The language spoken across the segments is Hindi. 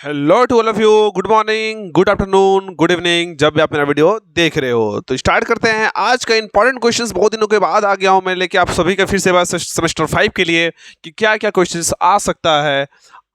Hello to all of you. Good morning, good afternoon, good evening, जब भी आप मेरा वीडियो देख रहे हो। तो स्टार्ट करते हैं आज का इंपॉर्टेंट क्वेश्चंस। बहुत दिनों के बाद आ गया हूं मैं लेके आप सभी का फिर से बात सेमेस्टर 5 के लिए कि क्या क्या क्वेश्चंस आ सकता है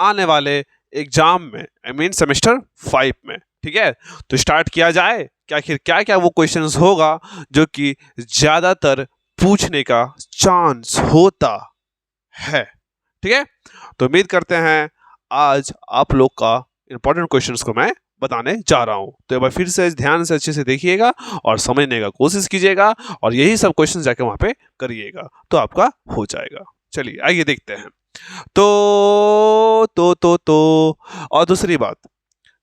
आने वाले एग्जाम में, आई मीन सेमेस्टर 5 में। ठीक है, तो स्टार्ट किया जाए। क्या क्या क्या वो क्वेश्चंस होगा जो कि ज़्यादातर पूछने का चांस होता है। ठीक है, तो उम्मीद करते हैं आज आप लोग का इंपॉर्टेंट क्वेश्चंस को मैं बताने जा रहा हूं। तो एक बार फिर से ध्यान से अच्छे से देखिएगा और समझने का कोशिश कीजिएगा और यही सब क्वेश्चंस जाके वहां पे करिएगा तो आपका हो जाएगा। चलिए आइए देखते हैं। तो और दूसरी बात,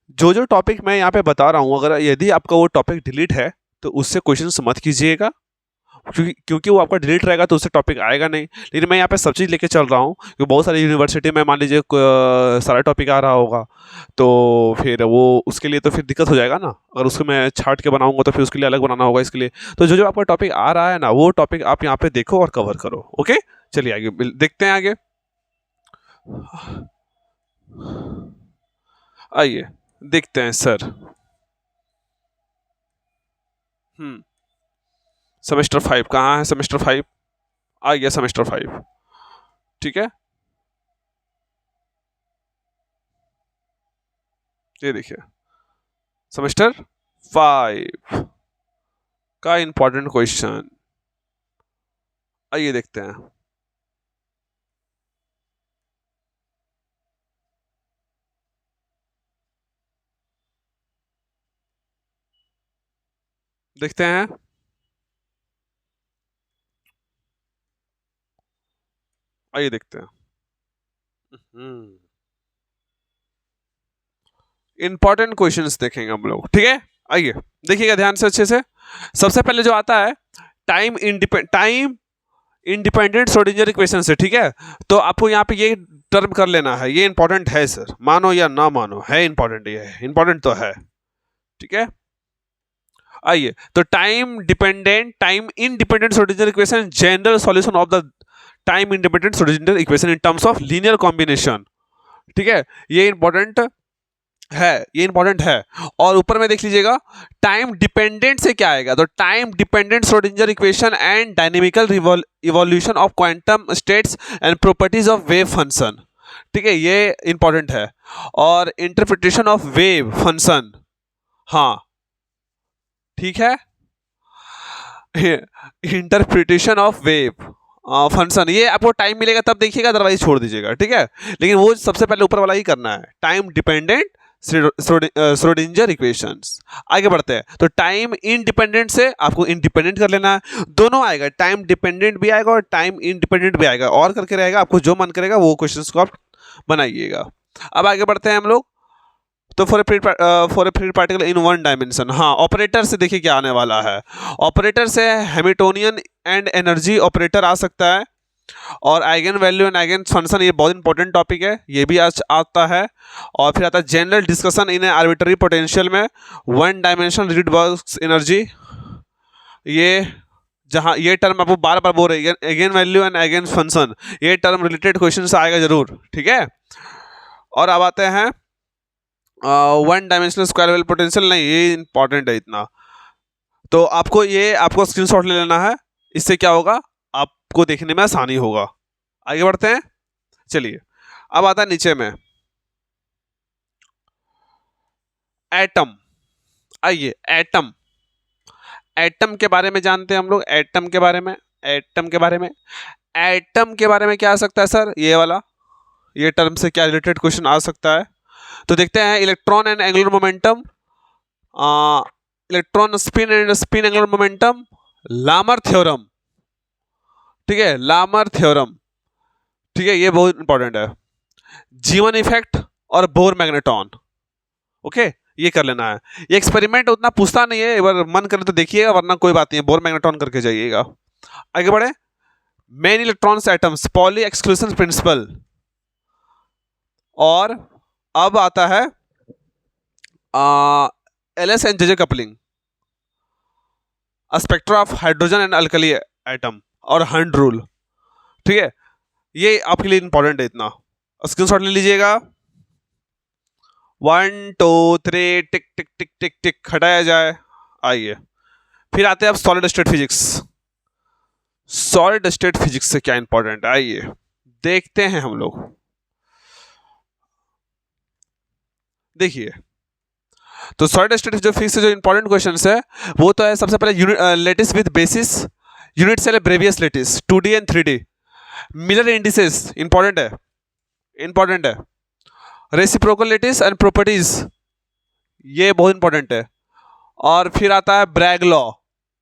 जो जो टॉपिक मैं यहाँ पे बता रहा हूँ, अगर यदि आपका वो टॉपिक डिलीट है तो उससे क्वेश्चन मत कीजिएगा, क्योंकि वो आपका डिलीट रहेगा तो उससे टॉपिक आएगा नहीं। लेकिन मैं यहाँ पे सब चीज़ लेके चल रहा हूँ क्योंकि बहुत सारी यूनिवर्सिटी में मान लीजिए सारा टॉपिक आ रहा होगा तो फिर वो उसके लिए तो फिर दिक्कत हो जाएगा ना। अगर उसको मैं छाट के बनाऊंगा तो फिर उसके लिए अलग बनाना होगा। इसके लिए तो जो जो आपका टॉपिक आ रहा है ना, वो टॉपिक आप यहाँ पे देखो और कवर करो। ओके, चलिए आगे देखते हैं। आगे आइए देखते हैं सर। सेमेस्टर 5 कहाँ है? सेमेस्टर 5 आ गया, सेमेस्टर 5। ठीक है, ये देखिए सेमेस्टर 5 का इंपॉर्टेंट क्वेश्चन, आइए देखते हैं। देखते हैं आइए देखते हैं। इंपॉर्टेंट क्वेश्चंस देखेंगे हम लोग। ठीक है, आइए देखिएगा ध्यान से अच्छे से। सबसे पहले जो आता है टाइम इंडिपेंडेंट श्रोडिंगर इक्वेशन से। ठीक है, तो आपको यहाँ पे ये टर्म कर लेना है, ये इंपॉर्टेंट है सर, मानो या ना मानो है इंपॉर्टेंट, ये है इंपॉर्टेंट तो है। ठीक है, आइए तो time independent Schrodinger equation, general solution of the time independent Schrodinger equation in terms of linear combination. ठीक है, ये इंपॉर्टेंट है, ये इंपॉर्टेंट है। और ऊपर में देख लीजिएगा टाइम डिपेंडेंट से क्या आएगा, तो time dependent Schrodinger equation and dynamical evolution of quantum states and properties of wave function. ठीक है, ये इंपॉर्टेंट है। और इंटरप्रिटेशन ऑफ वेव फंक्शन, हाँ ठीक है, इंटरप्रिटेशन ऑफ वेव फंक्शन, ये आपको टाइम मिलेगा तब देखिएगा, अदरवाइज छोड़ दीजिएगा। ठीक है, लेकिन वो सबसे पहले ऊपर वाला ही करना है, टाइम डिपेंडेंट श्रोडिंगर इक्वेशंस। आगे बढ़ते हैं, तो टाइम इंडिपेंडेंट से आपको इंडिपेंडेंट कर लेना है। दोनों आएगा, टाइम डिपेंडेंट भी आएगा और टाइम इंडिपेंडेंट भी आएगा, और करके रहेगा, आपको जो मन करेगा वो क्वेश्चंस को आप बनाइएगा। अब आगे बढ़ते हैं हम लोग। तो for a free particle in one dimension, हाँ ऑपरेटर से देखिए क्या आने वाला है। ऑपरेटर से हैमिल्टोनियन एंड एनर्जी ऑपरेटर आ सकता है, और eigen value and eigen function, ये बहुत इंपॉर्टेंट टॉपिक है, ये भी आज आता है। और फिर आता है general discussion in arbitrary potential में वन डायमेंशन रिडबर्ग एनर्जी। ये जहाँ ये टर्म आपको बार बार बोल रही है, eigen value and eigen function, ये टर्म रिलेटेड क्वेश्चन से आएगा जरूर। ठीक है, और अब आते हैं one dimensional square well potential, नहीं ये इंपॉर्टेंट है इतना, तो आपको स्क्रीनशॉट ले लेना है। इससे क्या होगा, आपको देखने में आसानी होगा। आगे बढ़ते हैं, चलिए अब आता है नीचे में एटम। आइए एटम, एटम के बारे में जानते हैं हम लोग। एटम के बारे में क्या आ सकता है सर, ये वाला, ये टर्म से क्या रिलेटेड क्वेश्चन आ सकता है। तो देखते हैं, electron and angular momentum, electron spin and spin angular momentum, Lamar theorem. ठीक है, लामर थ्योरम, ठीक है, ये बहुत इंपॉर्टेंट है। जीवन इफेक्ट और बोर मैग्नेटॉन, ओके ये कर लेना है। ये एक्सपेरिमेंट उतना पूछता नहीं है, एक बार मन करे तो देखिएगा, वरना कोई बात नहीं है, बोर मैग्नेटॉन करके जाइएगा। आगे बढ़े, main electrons atoms, Pauli exclusion principle. और अब आता है LS and JJ coupling, spectra of hydrogen and alkali atom, और हंड रूल। ठीक है, ये आपके लिए इंपॉर्टेंट है, इतना स्क्रीनशॉट ले लीजिएगा। 1 2 3 टिक टिक टिक टिक टिक हटाया जाए। आइए फिर आते हैं अब solid state physics. Solid state physics से क्या इंपॉर्टेंट है, आइए देखते हैं हम लोग। देखिए तो सॉलिड स्टेट जो फिजिक्स से जो इंपॉर्टेंट क्वेश्चन है वो तो है सबसे पहले unit lattice with basis, unit cell Bravais lattice 2D and 3D, Miller indices important है, इंपॉर्टेंट है, रेसिप्रोकल लेटिस एंड प्रॉपर्टीज ये बहुत इंपॉर्टेंट है। और फिर आता है ब्रैग लॉ,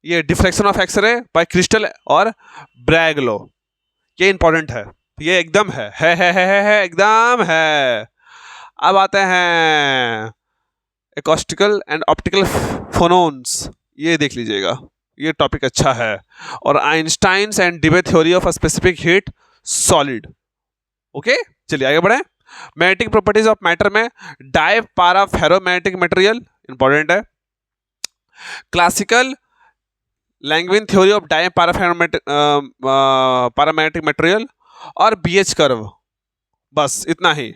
ये deflection of X ray by crystal और ब्रैग लॉ, ये इंपॉर्टेंट है, ये एकदम है एकदम है। अब आते हैं एकॉस्टिकल एंड ऑप्टिकल फोनोन्स, ये देख लीजिएगा, ये टॉपिक अच्छा है। और Einstein's and Debye theory of a specific heat solid. Okay चलिए आगे बढ़े। मैग्नेटिक प्रॉपर्टीज ऑफ मैटर में dia para ferromagnetic material important है। Classical Langevin theory of dia paramagnetic material और बीएच कर्व, बस इतना ही।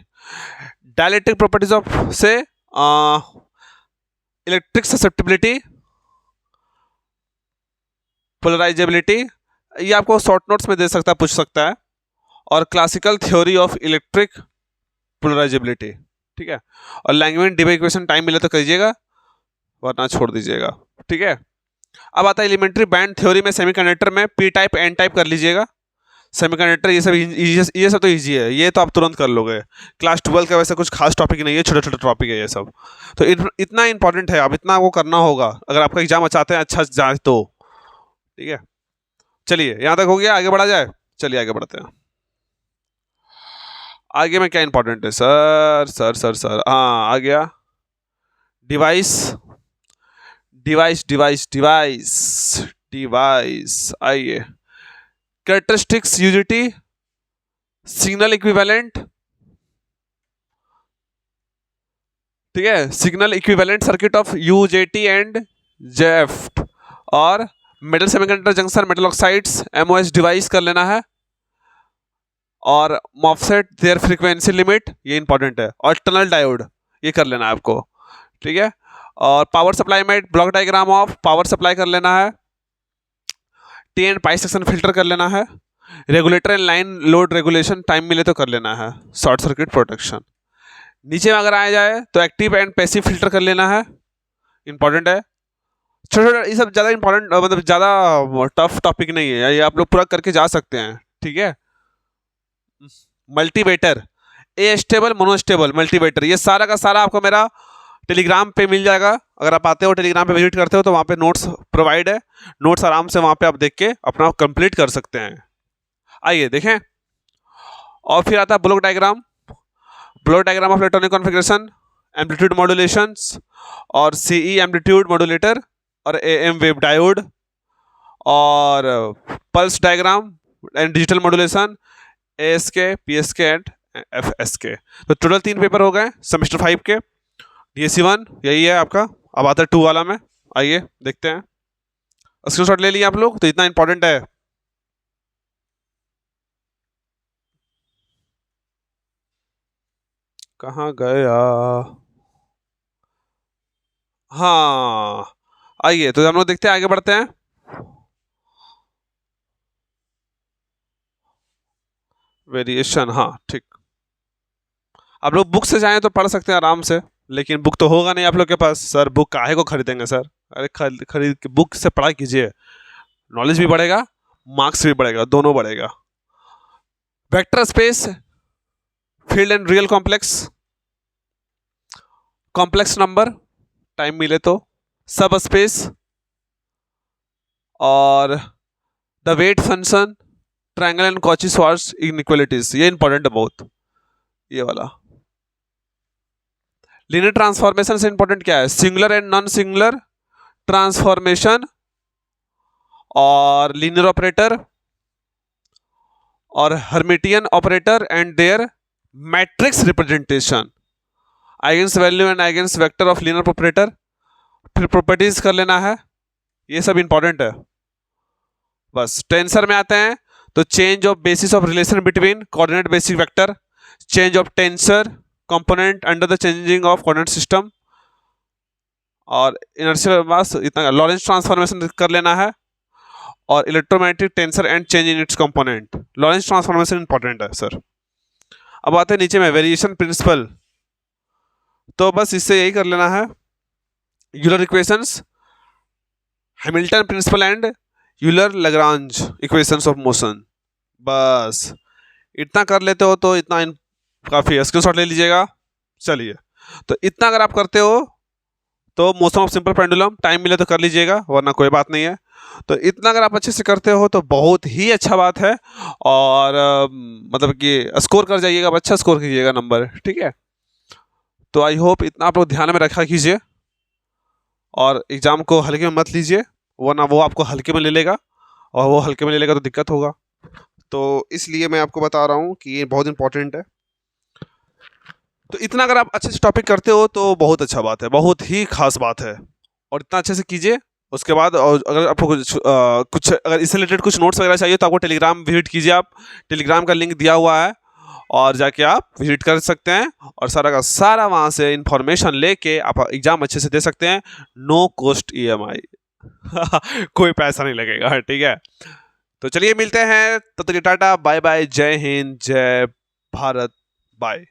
डाइलेक्ट्रिक प्रॉपर्टीज ऑफ से इलेक्ट्रिक ससेप्टिबिलिटी, पोलराइजेबिलिटी, ये आपको शॉर्ट नोट्स में दे सकता है, पूछ सकता है। और classical theory of electric polarisability, ठीक है। और लैंगविन डिबे इक्वेशन टाइम मिले तो करिएगा वरना छोड़ दीजिएगा, ठीक है। अब आता है एलिमेंट्री बैंड थ्योरी में सेमीकंडक्टर में पी टाइप एन टाइप कर लीजिएगा। सेमीकंडक्टर ये सब तो इजी है, ये तो आप तुरंत कर लोगे। क्लास 12 का वैसे कुछ खास टॉपिक नहीं है, छोटे छोटे टॉपिक है ये सब, तो इतना इंपॉर्टेंट है, अब इतना वो करना होगा अगर आपका एग्जाम चाहते हैं अच्छा जाए तो, ठीक है। चलिए यहाँ तक हो गया, आगे बढ़ा जाए, चलिए आगे बढ़ते हैं। आगे में क्या इंपॉर्टेंट है सर सर सर सर, हाँ आ गया device device device device device, आइए कैरेक्टरिस्टिक्स यूनिटी सिग्नल इक्विवेलेंट, ठीक है, signal equivalent circuit of UJT and JF, और metal semiconductor junction metal oxides MOS device कर लेना है। और मॉफसेट देयर फ्रीक्वेंसी लिमिट, ये इंपॉर्टेंट है। और टनल डायोड ये कर लेना है आपको, ठीक है। और पावर सप्लाई में block diagram of power supply कर लेना है। T and pi section filter कर लेना है। Regulator and line load regulation time मिले तो कर लेना है। Short circuit protection. नीचे में अगर आया जाए तो एक्टिव एंड पैसिव फिल्टर कर लेना है, इंपॉर्टेंट है। छोटे छोटे ये सब ज़्यादा इंपॉर्टेंट मतलब ज़्यादा टफ टॉपिक नहीं है, ये आप लोग पूरा करके जा सकते हैं, ठीक है। मल्टीवेटर, ए स्टेबल मोनोस्टेबल मल्टीवेटर, ये सारा का सारा आपको मेरा टेलीग्राम पे मिल जाएगा। अगर आप आते हो टेलीग्राम पे विजिट करते हो तो वहाँ पे नोट्स प्रोवाइड है, नोट्स आराम से वहाँ पे आप देख के अपना कंप्लीट कर सकते हैं। आइए देखें। और फिर आता है block diagram, block diagram of electronic configuration, amplitude modulations और सीई एम्पलीट्यूड मॉड्यूलेटर और एएम वेव डायोड और pulse diagram and digital modulation, ASK, PSK and FSK. तो टोटल 3 पेपर हो गए सेमेस्टर 5 के। डीएससी 1 यही है आपका, अब आता है 2 वाला में, आइए देखते हैं। स्क्रीनशॉट ले लिए आप लोग, तो इतना इंपॉर्टेंट है। कहाँ गया, हाँ आइए तो हम लोग देखते हैं, आगे बढ़ते हैं। वेरिएशन, हाँ ठीक। आप लोग बुक से जाएं तो पढ़ सकते हैं आराम से, लेकिन बुक तो होगा नहीं आप लोग के पास। सर बुक काहे को खरीदेंगे सर, अरे खरीद के बुक से पढ़ाई कीजिए, नॉलेज भी बढ़ेगा, मार्क्स भी बढ़ेगा, दोनों बढ़ेगा। Vector space, field and real complex, complex number time मिले तो, सब स्पेस और the weight function, triangle and Cauchy Schwarz inequalities, ये इंपॉर्टेंट है बहुत, ये वाला। लीनियर ट्रांसफॉर्मेशन से इंपॉर्टेंट क्या है, singular and non singular transformation और लीनियर ऑपरेटर और Hermitian operator and their matrix representation, eigens value and eigens vector of linear operator, फिर प्रॉपर्टीज कर लेना है, ये सब इंपॉर्टेंट है। बस टेंसर में आते हैं तो change of basis of relation between coordinate basic vector, change of tensor, component under the changing of coordinate system, और इनर्शियल मास इतना, लॉरेंस ट्रांसफॉर्मेशन कर लेना है, और electromagnetic tensor and change in its component. Lorentz transformation important है सर। अब आते हैं नीचे में वेरिएशन प्रिंसिपल, तो बस इससे यही कर लेना है, Euler equations, Hamilton principle and Euler Lagrange equations of motion, बस इतना कर लेते हो तो इतना काफ़ी है, स्क्रीनशॉट ले लीजिएगा। चलिए, तो इतना अगर आप करते हो तो motion of simple pendulum, time मिले तो कर लीजिएगा वरना कोई बात नहीं है। तो इतना अगर आप अच्छे से करते हो तो बहुत ही अच्छा बात है, और मतलब कि स्कोर कर जाइएगा, अच्छा स्कोर कीजिएगा नंबर, ठीक है। तो आई होप इतना आप लोग ध्यान में रखा कीजिए, और एग्ज़ाम को हल्के में मत लीजिए, वरना वो आपको हल्के में ले लेगा, और वो हल्के में ले लेगा तो दिक्कत होगा। तो इसलिए मैं आपको बता रहा हूँ कि ये बहुत इंपॉर्टेंट है। तो इतना अगर आप अच्छे से टॉपिक करते हो तो बहुत अच्छा बात है, बहुत ही खास बात है, और इतना अच्छे से कीजिए। उसके बाद और अगर आपको कुछ अगर इससे रिलेटेड कुछ नोट्स वगैरह चाहिए तो आपको टेलीग्राम विजिट कीजिए, आप टेलीग्राम का लिंक दिया हुआ है, और जाके आप विजिट कर सकते हैं, और सारा का सारा वहाँ से इंफॉर्मेशन लेके आप एग्ज़ाम अच्छे से दे सकते हैं, नो कॉस्ट EMI कोई पैसा नहीं लगेगा, ठीक है। तो चलिए मिलते हैं, तब तक टाटा बाय बाय, जय हिंद, जय भारत, बाय।